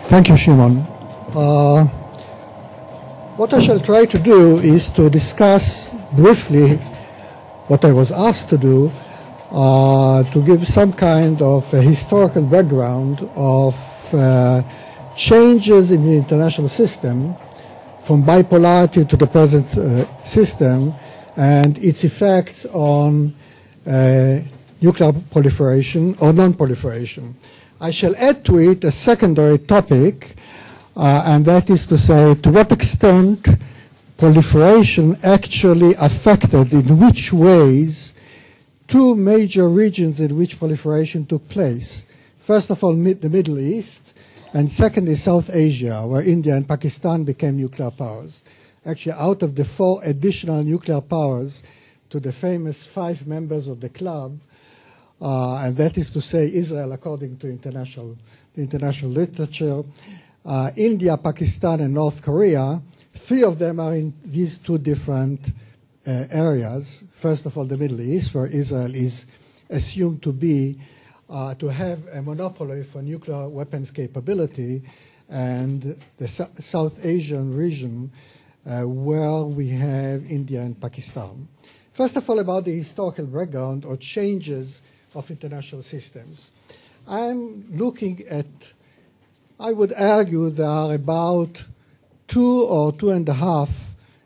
Thank you, Shimon. What I shall try to do is to discuss briefly what I was asked to do, to give some kind of a historical background of changes in the international system from bipolarity to the present system and its effects on nuclear proliferation or non-proliferation. I shall add to it a secondary topic, and that is to say to what extent proliferation actually affected, in which ways, two major regions in which proliferation took place. First of all, the Middle East, and secondly, South Asia, where India and Pakistan became nuclear powers. Actually, out of the 4 additional nuclear powers to the famous 5 members of the club, and that is to say Israel, according to international literature, India, Pakistan, and North Korea, 3 of them are in these 2 different areas. First of all, the Middle East, where Israel is assumed to be to have a monopoly for nuclear weapons capability, and the South Asian region, where we have India and Pakistan. First of all, about the historical background or changes of international systems. I'm looking at, I would argue there are about 2 or 2.5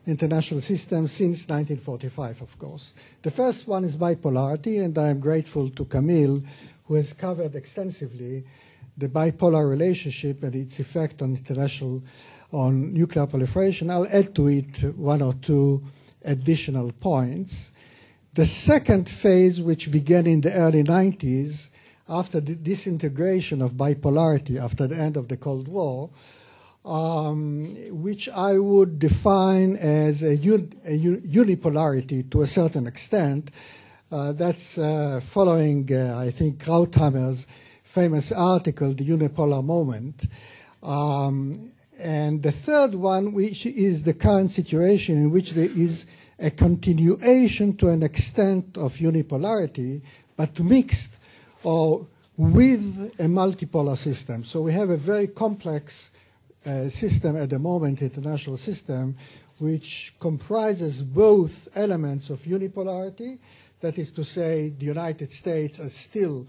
international systems since 1945, of course. The first one is bipolarity, and I am grateful to Camille, who has covered extensively the bipolar relationship and its effect on nuclear proliferation. I'll add to it 1 or 2 additional points. The second phase, which began in the early 90s, after the disintegration of bipolarity after the end of the Cold War, which I would define as a unipolarity to a certain extent. That's following, I think, Krauthammer's famous article, The Unipolar Moment. And the third one, which is the current situation in which there is a continuation to an extent of unipolarity, but mixed or with a multipolar system. So we have a very complex system at the moment, international system, which comprises both elements of unipolarity, that is to say, the United States is still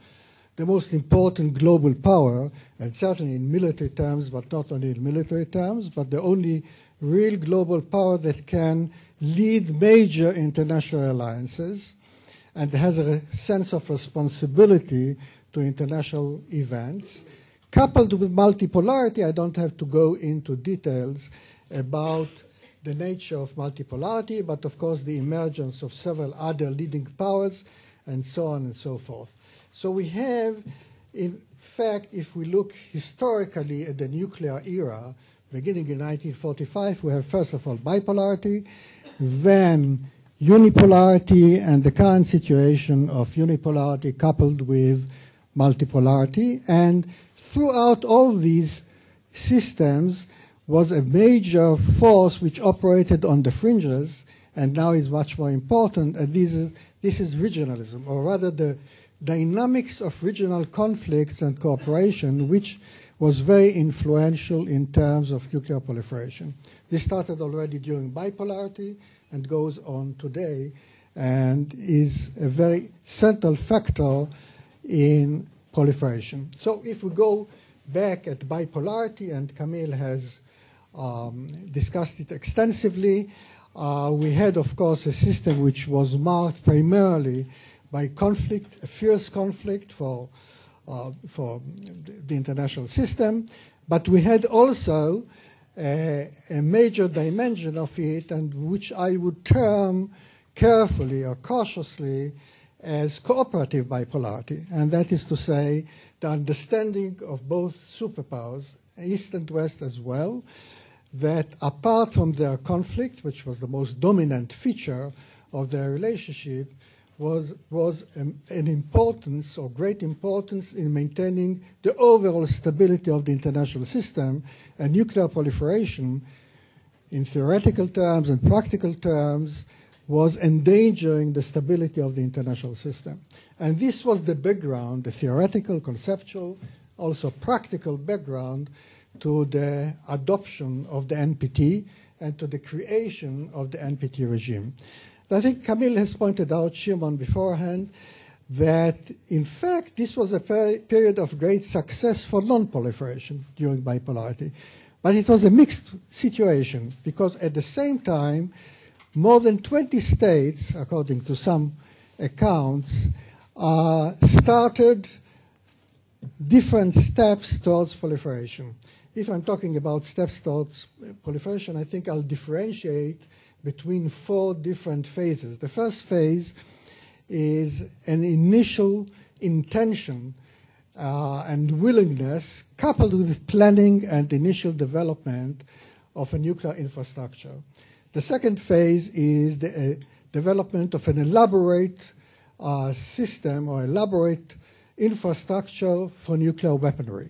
the most important global power, and certainly in military terms, but not only in military terms, but the only real global power that can lead major international alliances and has a sense of responsibility to international events. Coupled with multipolarity, I don't have to go into details about the nature of multipolarity, but of course the emergence of several other leading powers, and so on and so forth. So we have, in fact, if we look historically at the nuclear era, beginning in 1945, we have first of all bipolarity, then unipolarity, and the current situation of unipolarity coupled with multipolarity. And throughout all these systems was a major force which operated on the fringes, and now is much more important, and this is regionalism, or rather the dynamics of regional conflicts and cooperation, which was very influential in terms of nuclear proliferation. This started already during bipolarity and goes on today, and is a very central factor in proliferation. So if we go back at bipolarity, and Camille has discussed it extensively, we had, of course, a system which was marked primarily by conflict, a fierce conflict for the international system, but we had also a major dimension of it, and which I would term carefully or cautiously as cooperative bipolarity, and that is to say the understanding of both superpowers, East and West as well, that apart from their conflict, which was the most dominant feature of their relationship, was an importance or great importance in maintaining the overall stability of the international system, and nuclear proliferation in theoretical terms and practical terms was endangering the stability of the international system. And this was the background, the theoretical, conceptual, also practical background to the adoption of the NPT and to the creation of the NPT regime. I think Camille has pointed out, Shimon beforehand, that in fact this was a period of great success for non-proliferation during bipolarity. But it was a mixed situation because at the same time, more than 20 states, according to some accounts, started different steps towards proliferation. If I'm talking about steps towards proliferation, I think I'll differentiate between 4 different phases. The first phase is an initial intention and willingness coupled with planning and initial development of a nuclear infrastructure. The second phase is the development of an elaborate system or elaborate infrastructure for nuclear weaponry.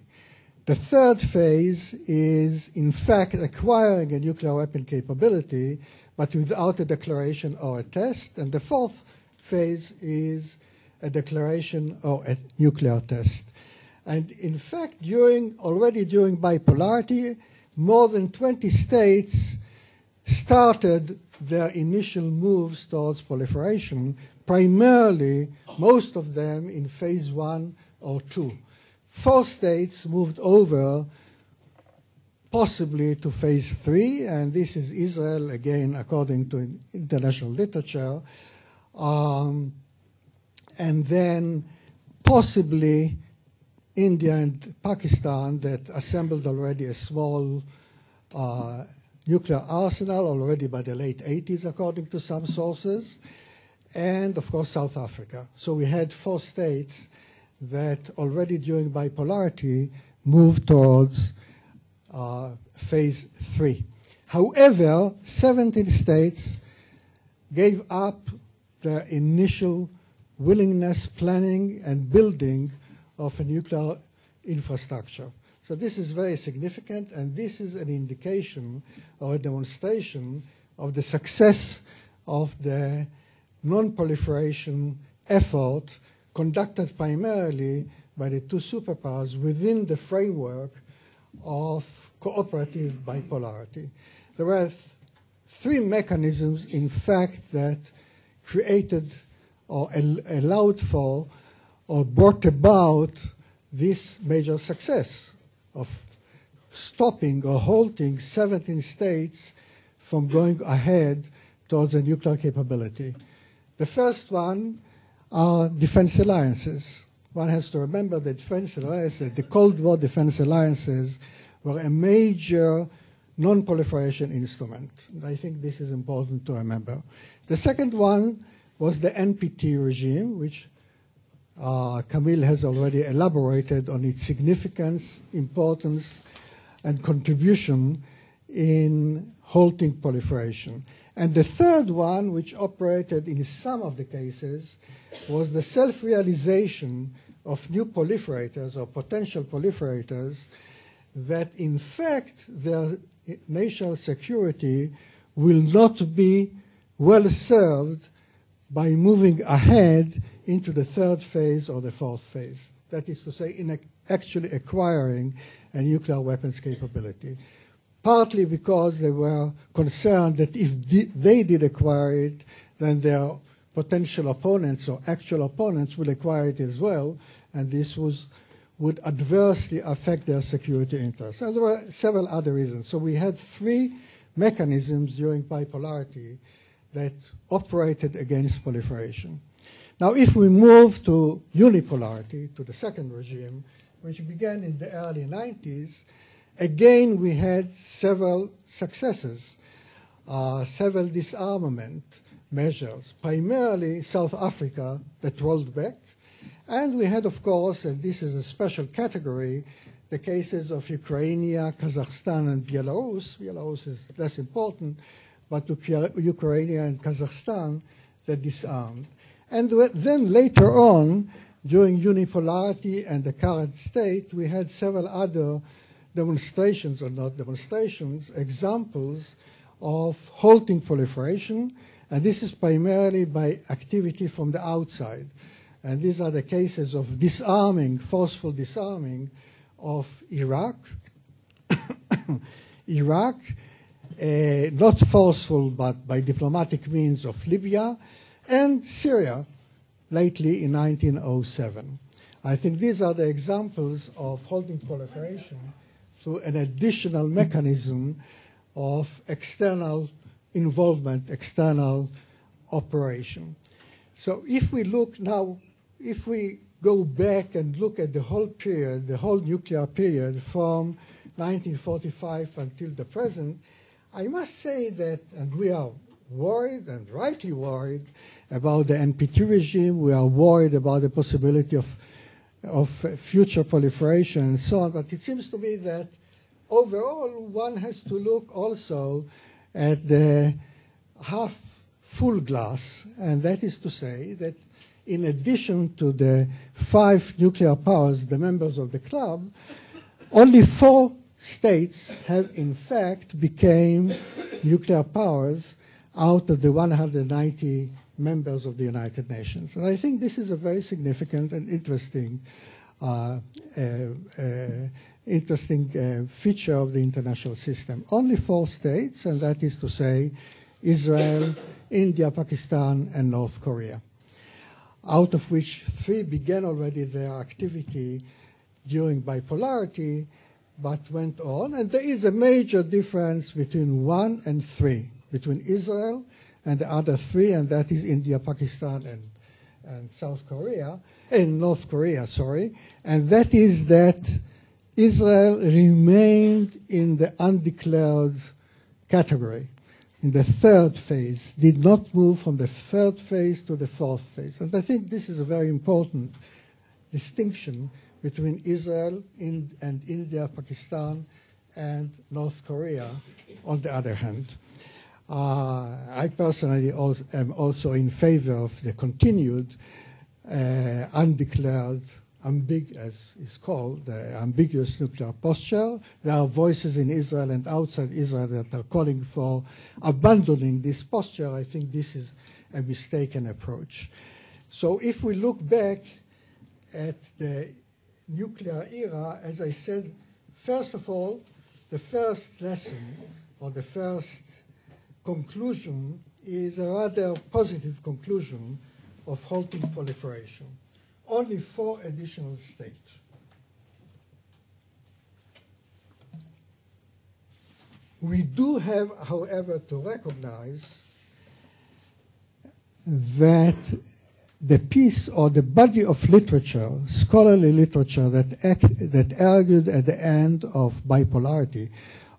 The third phase is, in fact, acquiring a nuclear weapon capability, but without a declaration or a test. And the fourth phase is a declaration or a nuclear test. And in fact, already during bipolarity, more than 20 states started their initial moves towards proliferation, primarily, most of them in phase 1 or 2. 4 states moved over possibly to phase 3, and this is Israel, again, according to international literature, and then possibly India and Pakistan that assembled already a small nuclear arsenal already by the late 80s, according to some sources, and of course South Africa. So we had 4 states that already during bipolarity moved towards phase 3. However, 17 states gave up their initial willingness, planning, and building of a nuclear infrastructure. So this is very significant, and this is an indication or a demonstration of the success of the non-proliferation effort conducted primarily by the 2 superpowers within the framework of cooperative bipolarity. There were 3 mechanisms, in fact, that created or allowed for or brought about this major success of stopping or halting 17 states from going ahead towards a nuclear capability. The first one are defense alliances. One has to remember that defense alliances, the Cold War defense alliances, were a major non-proliferation instrument. And I think this is important to remember. The second one was the NPT regime, which Camille has already elaborated on its significance, importance, and contribution in halting proliferation. And the third one, which operated in some of the cases, was the self-realization of new proliferators or potential proliferators that, in fact, their national security will not be well served by moving ahead into the third phase or the fourth phase. That is to say, in actually acquiring a nuclear weapons capability. Partly because they were concerned that if they did acquire it, then their potential opponents or actual opponents will acquire it as well, and this would adversely affect their security interests. And there were several other reasons. So we had 3 mechanisms during bipolarity that operated against proliferation. Now, if we move to unipolarity, to the second regime, which began in the early 90s, again, we had several successes, several disarmament measures, primarily South Africa that rolled back. And we had, of course, and this is a special category, the cases of Ukraine, Kazakhstan, and Belarus. Belarus is less important, but Ukraine and Kazakhstan that disarmed. And then later on, during unipolarity and the current state, we had several other demonstrations, or not demonstrations, examples of halting proliferation, and this is primarily by activity from the outside. And these are the cases of disarming, forceful disarming of Iraq, Iraq, not forceful but by diplomatic means of Libya, and Syria, lately in 1907. I think these are the examples of halting proliferation through an additional mechanism of external involvement, external operation. So if we look now, if we go back and look at the whole period, the whole nuclear period from 1945 until the present, I must say that, and we are worried, and rightly worried, about the NPT regime. We are worried about the possibility of future proliferation and so on. But it seems to me that overall, one has to look also at the half-full glass, and that is to say that in addition to the 5 nuclear powers, the members of the club, only 4 states have in fact became nuclear powers out of the 190 members of the United Nations. And I think this is a very significant and interesting feature of the international system. Only 4 states, and that is to say Israel, India, Pakistan, and North Korea, out of which 3 began already their activity during bipolarity, but went on. And there is a major difference between 1 and 3, between Israel and the other 3, and that is India, Pakistan, and South Korea, and North Korea, sorry. And that is that Israel remained in the undeclared category, in the 3rd phase, did not move from the 3rd phase to the 4th phase. And I think this is a very important distinction between Israel and India, Pakistan, and North Korea, on the other hand. I personally am also in favor of the continued undeclared, as is called, the ambiguous nuclear posture. There are voices in Israel and outside Israel that are calling for abandoning this posture. I think this is a mistaken approach. So if we look back at the nuclear era, as I said, first of all, the first lesson or the first conclusion is a rather positive conclusion of halting proliferation. Only 4 additional states. We do have, however, to recognize that the piece or the body of literature, scholarly literature, that argued at the end of bipolarity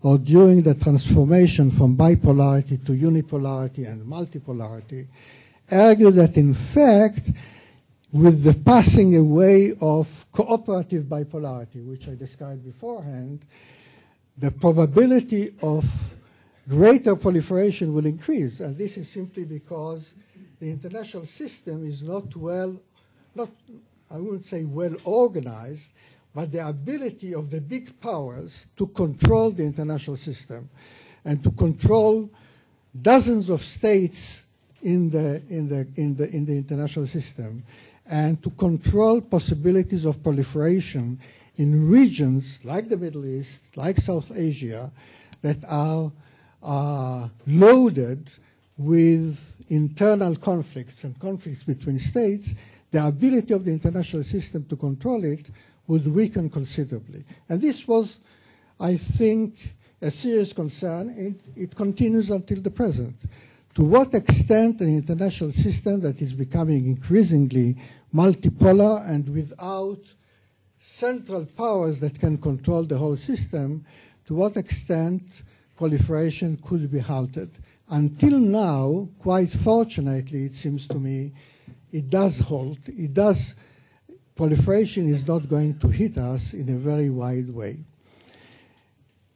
or during the transformation from bipolarity to unipolarity and multipolarity, argued that in fact, with the passing away of cooperative bipolarity, which I described beforehand, the probability of greater proliferation will increase. And this is simply because the international system is not I wouldn't say well organized, but the ability of the big powers to control the international system and to control dozens of states in the international system, and to control possibilities of proliferation in regions like the Middle East, like South Asia, that are loaded with internal conflicts and conflicts between states. The ability of the international system to control it would weaken considerably. And this was, I think, a serious concern. It continues until the present. To what extent an international system that is becoming increasingly multipolar and without central powers that can control the whole system, to what extent proliferation could be halted. Until now, quite fortunately, it seems to me, it does halt. Proliferation is not going to hit us in a very wide way.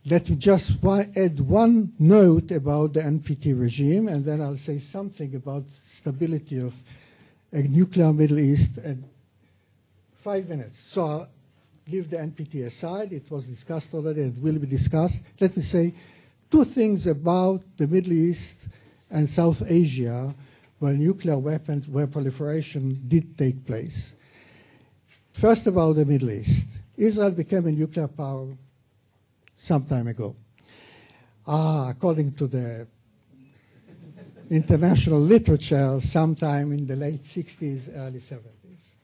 Let me just add one note about the NPT regime, and then I'll say something about stability of a nuclear Middle East in 5 minutes. So I'll leave the NPT aside. It was discussed already and will be discussed. Let me say 2 things about the Middle East and South Asia where nuclear weapons, where proliferation did take place. First, about the Middle East. Israel became a nuclear power some time ago. According to the international literature, sometime in the late 60s, early 70s.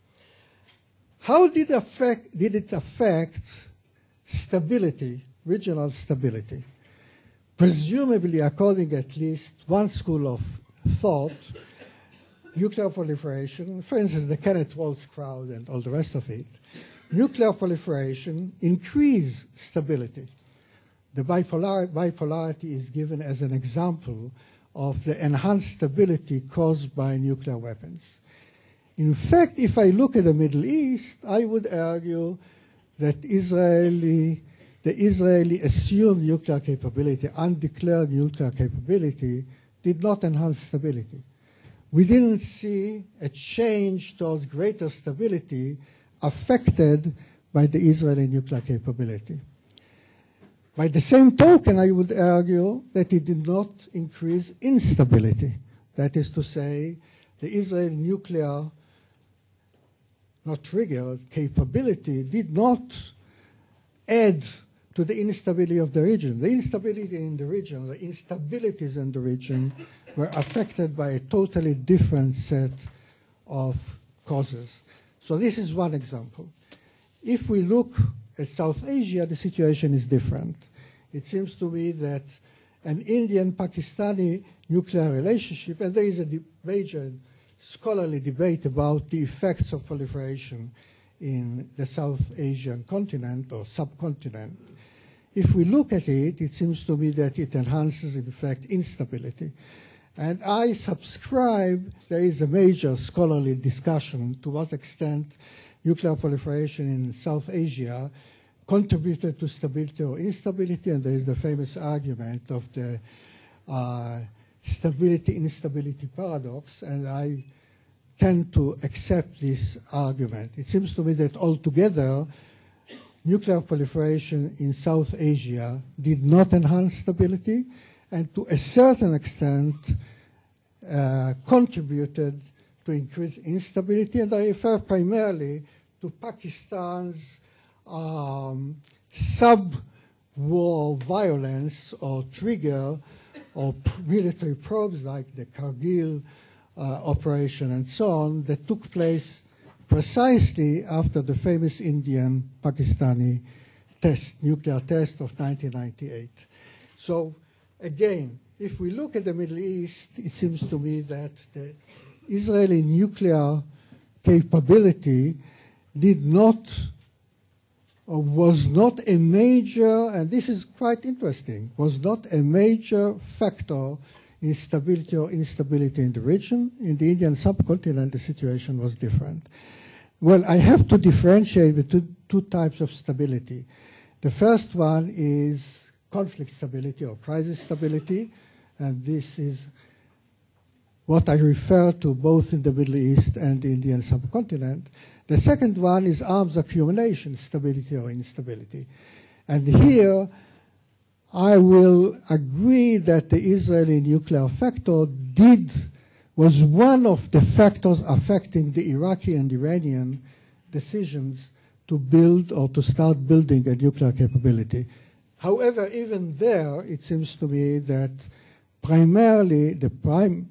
How did it affect stability, regional stability? Presumably, according at least one school of thought, nuclear proliferation, for instance, the Kenneth Waltz crowd and all the rest of it, nuclear proliferation increased stability. The bipolarity is given as an example of the enhanced stability caused by nuclear weapons. In fact, if I look at the Middle East, I would argue that the Israeli assumed nuclear capability, undeclared nuclear capability, did not enhance stability. We didn't see a change towards greater stability affected by the Israeli nuclear capability. By the same token, I would argue that it did not increase instability. That is to say, the Israeli nuclear, not triggered, capability did not add to the instability of the region. The instability in the region, the instabilities in the region were affected by a totally different set of causes. So this is one example. If we look at South Asia, the situation is different. It seems to me that an Indian-Pakistani nuclear relationship, and there is a major scholarly debate about the effects of proliferation in the South Asian continent or subcontinent. If we look at it, it seems to me that it enhances, in fact, instability. And I subscribe, there is a major scholarly discussion to what extent nuclear proliferation in South Asia contributed to stability or instability, and there is the famous argument of the stability-instability paradox, and I tend to accept this argument. It seems to me that altogether, nuclear proliferation in South Asia did not enhance stability, and to a certain extent contributed to increase instability, and I refer primarily to Pakistan's sub-war violence or trigger or military probes like the Kargil operation and so on that took place precisely after the famous Indian-Pakistani nuclear test of 1998. So again, if we look at the Middle East, it seems to me that the Israeli nuclear capability did not or was not a major, and this is quite interesting, was not a major factor in stability or instability in the region. In the Indian subcontinent, the situation was different. Well, I have to differentiate between two types of stability. The first one is conflict stability or crisis stability, and this is what I refer to both in the Middle East and the Indian subcontinent. The second one is arms accumulation, stability or instability. And here, I will agree that the Israeli nuclear factor was one of the factors affecting the Iraqi and Iranian decisions to build or to start building a nuclear capability. However, even there, it seems to me that primarily the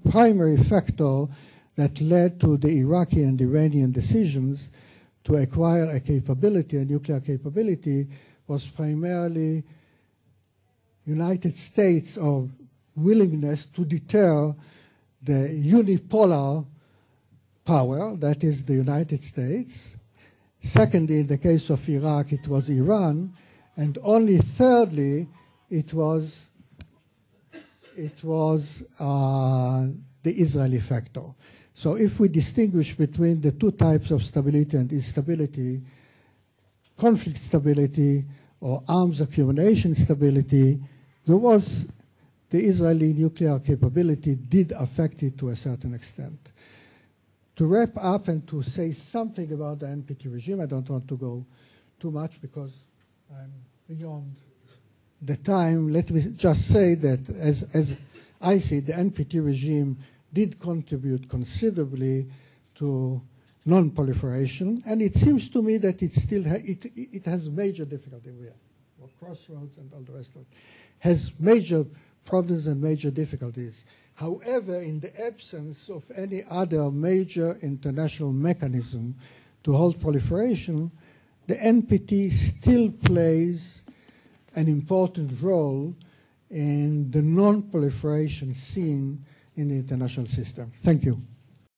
primary factor that led to the Iraqi and Iranian decisions to acquire a capability, a nuclear capability, was primarily United States or willingness to deter the unipolar power, that is the United States. Secondly, in the case of Iraq, it was Iran. And only thirdly, it was the Israeli factor. So if we distinguish between the two types of stability and instability, conflict stability or arms accumulation stability, there was the Israeli nuclear capability did affect it to a certain extent. To wrap up and to say something about the NPT regime, I don't want to go too much because I'm beyond the time. Let me just say that as I see, the NPT regime did contribute considerably to non-proliferation, and it seems to me that it still it has major difficulty. or Crossroads and all the rest of it, has major problems and major difficulties. However, in the absence of any other major international mechanism to halt proliferation, the NPT still plays an important role in the non-proliferation scene in the international system. Thank you.